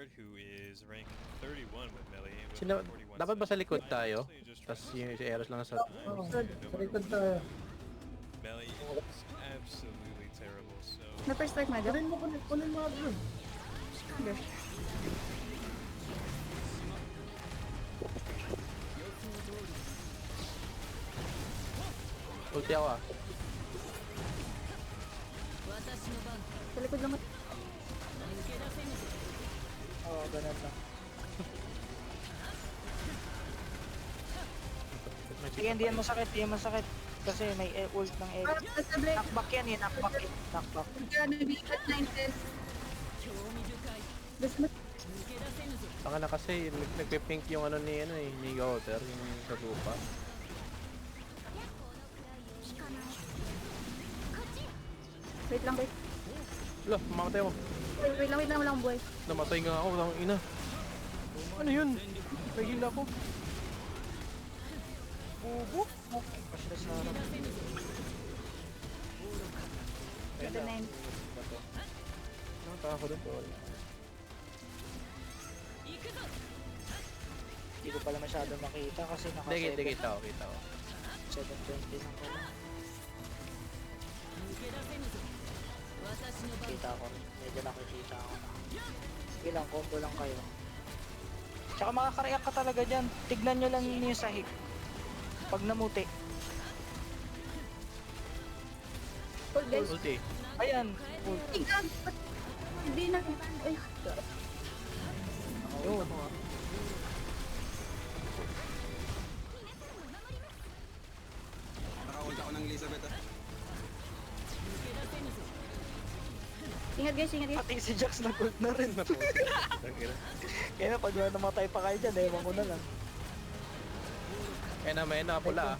Vanguard, who is rank 31 with melee with Sino, 41 dapat ba sa likod I tayo? honestly just Tapos trust yung si Eros lang sa... Oo, no matter baliktad what, tayo. melee is absolutely terrible. So Na first strike medyo. Kunin mo agad. Ulti ako ah. Sa likod lang. Oo, ganun lang. Sige, hindi yan masakit, hindi yan masakit. Kasi may ult ng egg. Sa break. Knockback yan eh, knockback eh. Knockback. Nabibigat 9 Best mo. Saka na kasi nagpipink yung ano ni Gouter, yung sa lupa. Wait lang, wait. Lo, mamatay ako. Wait lang, wala akong buhay. Namatay nga ako, lang ina. Ano yun? Nagil ako. Bubo. Pa sila sa harap. Ito 9. Nakataka ko doon. Hindi ko pala masyado makita kasi naka Hindi, kita ko. 720 lang pala. Kita ko rin. Medyo nakikita ako na. Sige lang, combo lang kayo. Tsaka makaka-react ka talaga dyan. Tignan nyo lang yung sahig. Pag namuti. Hold guys. Ulti. Ayan. Igag. Hindi na. Ay. Yun. Naka-ult ako ng Elizabeth ah. Ingat guys, ingat guys. Pati si Jax nag-ult na rin. Kaya pag namatay pa kayo dyan, ewan ko na lang. Kaya na may pula ah.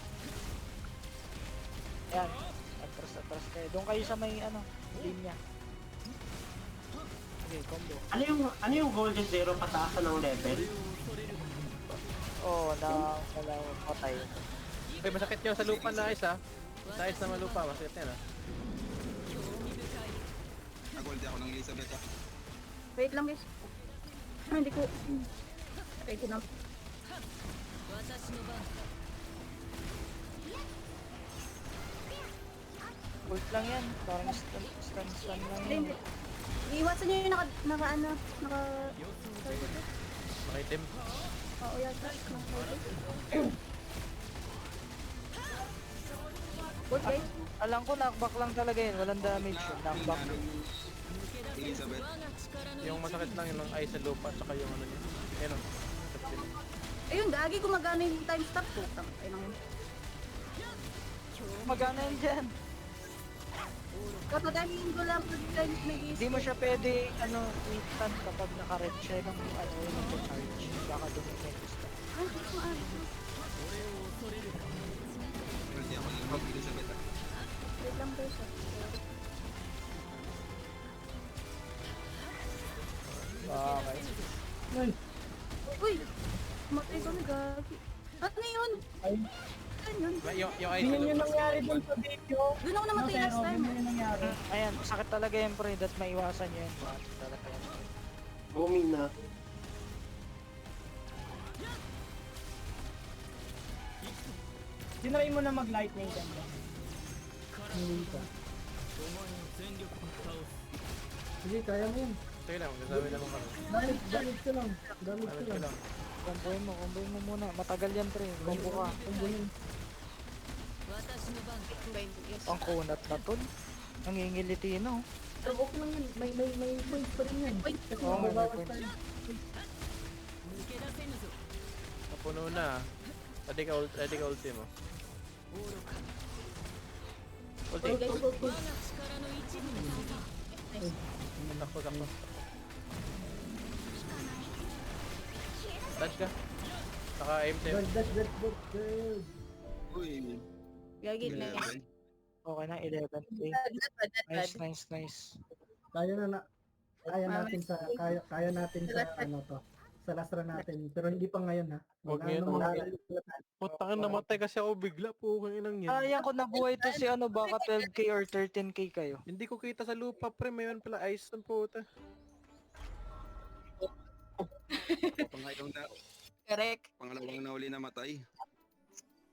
Ayan. Atras kayo. Doon kayo sa may linya. Okay, combo. Ano yung Golden Zero pataasan ng level? Oo, wala patay. Uy, masakit yung sa lupa na isa. Sa is na malupa, masakit yan ah. Nag-ult ako ng Elizabeth ah. Wait lang guys. Hindi ko. Ready na. Ult lang yan. Parang stun lang Hindi, yan. hindi. Iwasan nyo yung naka... Makitim. Oo, yata. Hold guys. Alam ko knockback lang talaga yun. Walang damage yun. Knockback. Elizabeth. Yung masakit lang yun ng ice sa lupa at saka yung ano niya. Ayun o. Ayun, gagi gumagana yung time stop ko. Ay nang yun. Magana yun dyan. Kapaganin ko lang pag may Hindi mo siya pwede i-stun kapag naka-red siya ng yung nag-charge. Baka dumikit stun. Ay, hindi ko maaari. Ulti ako ng Elizabeth ah. Wait lang guys. Okay. Ay, Uy! Matay ko na gagi. Ano yun? Ano yun? Yung ice sa tingnan yung lupa. nangyari dun sa video. Doon ako namatay last time. Tingnan yung nangyari. Ayan, sakit talaga yan pre. That maiwasan nyo yan. Sakit talaga yan. Booming na. Sinry mo na mag-lightning dyan. Hindi ka. Sige, kaya mo yun. Sige lang, magsasabi lang ako. Gamit ka lang. Gamit ka Sabi ko lang. lang. Comboin mo muna. Matagal yan pre. Combo ka. Kumbuhin. Ang kunat na to. Nangingiliti no. Pero okay lang yun. May points pa rin yan. Oo, may Babawas points. tayo. Napuno na. Ready ka ulti mo. Ulti. Hold guys. Takbo. Dodge ka. Saka aim tayo. Good. Uy. Gagi na. Level. Okay na, 11k. Nice. Kaya natin sa ano to. Sa last run natin. Pero hindi pa ngayon ha. Huwag ngayon, huwag. Putang namatay kasi ako bigla po kung inang yan. Ayan ko nabuhay to si baka 12k or 13k kayo. Hindi ko kita sa lupa pre, mayroon pala ice ng puta. Correct. Pangalawang na uli namatay.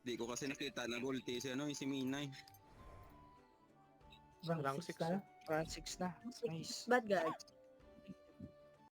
Di ko kasi nakita na ulti si si Mina eh. Rank Rank 6 six, tayo. Round 6 na. Nice. Bad guard.